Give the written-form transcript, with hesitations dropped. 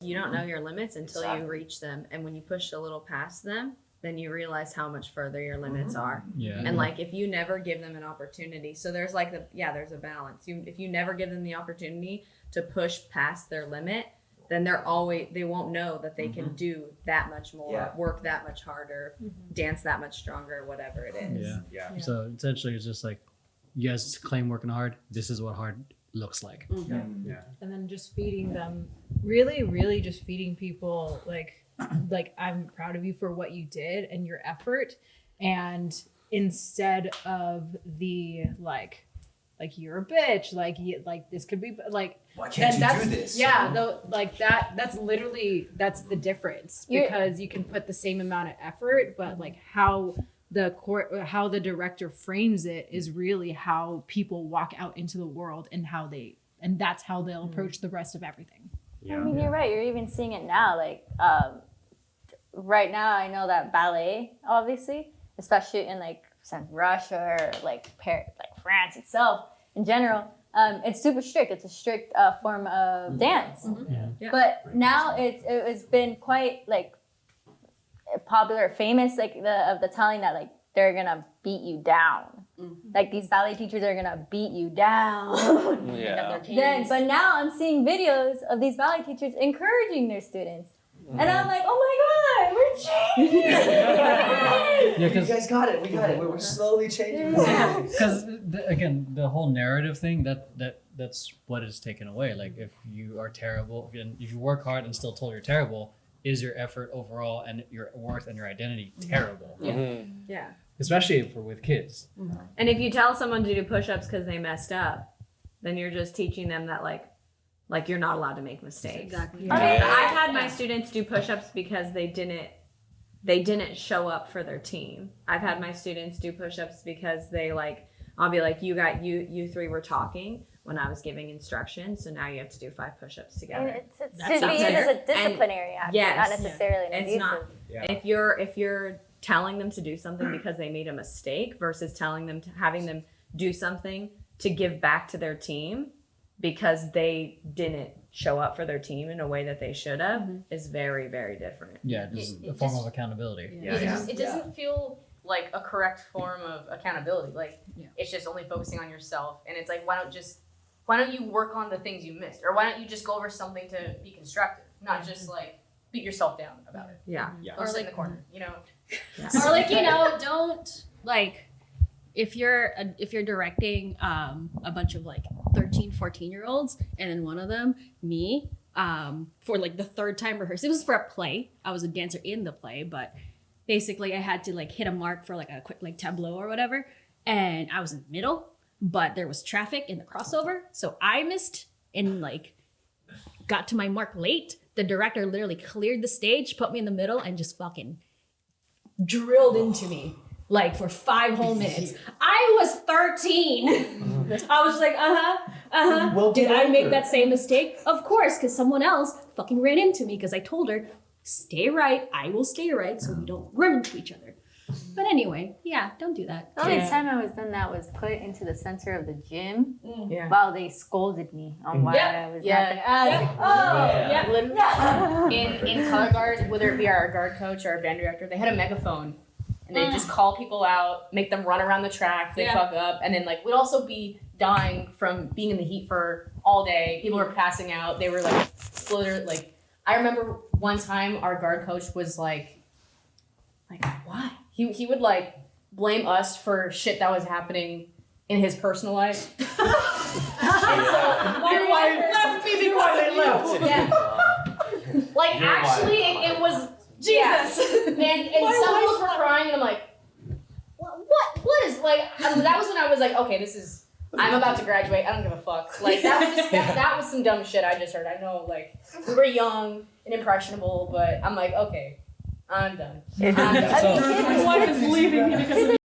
You don't know your limits until you reach them. And when you push a little past them, then you realize how much further your limits are. Yeah. And like, if you never give them an opportunity, so there's like there's a balance. If you never give them the opportunity to push past their limit, then they won't know that they can do that much more, work that much harder, dance that much stronger, whatever it is. Yeah. So essentially it's just like, you guys claim working hard. This is what hard looks like. And then just feeding them, really just feeding people like I'm proud of you for what you did and your effort, and instead of the like you're a bitch, like this could be like, why can't you do this? That's literally the difference, because you can put the same amount of effort, but like how the director frames it is really how people walk out into the world, and that's how they'll approach the rest of everything. I mean, you're right. You're even seeing it now. Like, right now, I know that ballet, obviously, especially in like Russia or like France itself in general, it's super strict. It's a strict form of dance. But now it's been quite like popular, famous, like the telling that like they're gonna beat you down. Like these ballet teachers are gonna beat you down. But now I'm seeing videos of these ballet teachers encouraging their students. And I'm like, oh my God, we're changing. You guys got it. We got it. We're slowly changing. Because again, the whole narrative thing that's what is taken away. Like, if you are terrible, if you work hard and still told you're terrible, is your effort overall and your worth and your identity terrible? Yeah. Especially with kids. And if you tell someone to do push-ups because they messed up, then you're just teaching them that like you're not allowed to make mistakes. Exactly. I've had my students do push-ups because they didn't show up for their team. I've had my students do push-ups because I'll be like, you three were talking when I was giving instructions, so now you have to do 5 push-ups together. And it's to be used as a disciplinary act, not necessarily an abusive. It's not. If you're telling them to do something because they made a mistake versus having them do something to give back to their team because they didn't show up for their team in a way that they should have, is very, very different. Yeah, just a form of accountability. It doesn't feel like a correct form of accountability. Like, it's just only focusing on yourself. And it's like, why don't you work on the things you missed? Or why don't you just go over something to be constructive? Not just like beat yourself down about it. Or sit in the corner, you know? Or like, don't like, if you're directing a bunch of like 13, 14-year-olds, and then one of them, me, for like the 3rd time rehearsed, it was for a play. I was a dancer in the play, but basically I had to like hit a mark for like a quick like tableau or whatever, and I was in the middle, but there was traffic in the crossover, so I missed and like got to my mark late. The director literally cleared the stage, put me in the middle, and just fucking drilled into me like for 5 whole minutes. I was 13. I was like, Well, did I make that same mistake? Of course, because someone else fucking ran into me because I told her, stay right, I will stay right, so we don't run into each other. But anyway, don't do that. The only time I was done that was put into the center of the gym while they scolded me on why I was In color guard, whether it be our guard coach or our band director, they had a megaphone. And they just call people out, make them run around the track, they fuck up. And then like we'd also be dying from being in the heat for all day. People were passing out. They were like literally like, I remember one time our guard coach was like why? He would like blame us for shit that was happening in his personal life. And so your wife left me because I left. Yeah. Like actually it was Jesus. And some girls were crying and I'm like, what is like that was when I was like, okay, I'm about to graduate. I don't give a fuck. Like that was some dumb shit I just heard. I know like we were young and impressionable, but I'm like, okay, I'm done. So, My wife is leaving me because of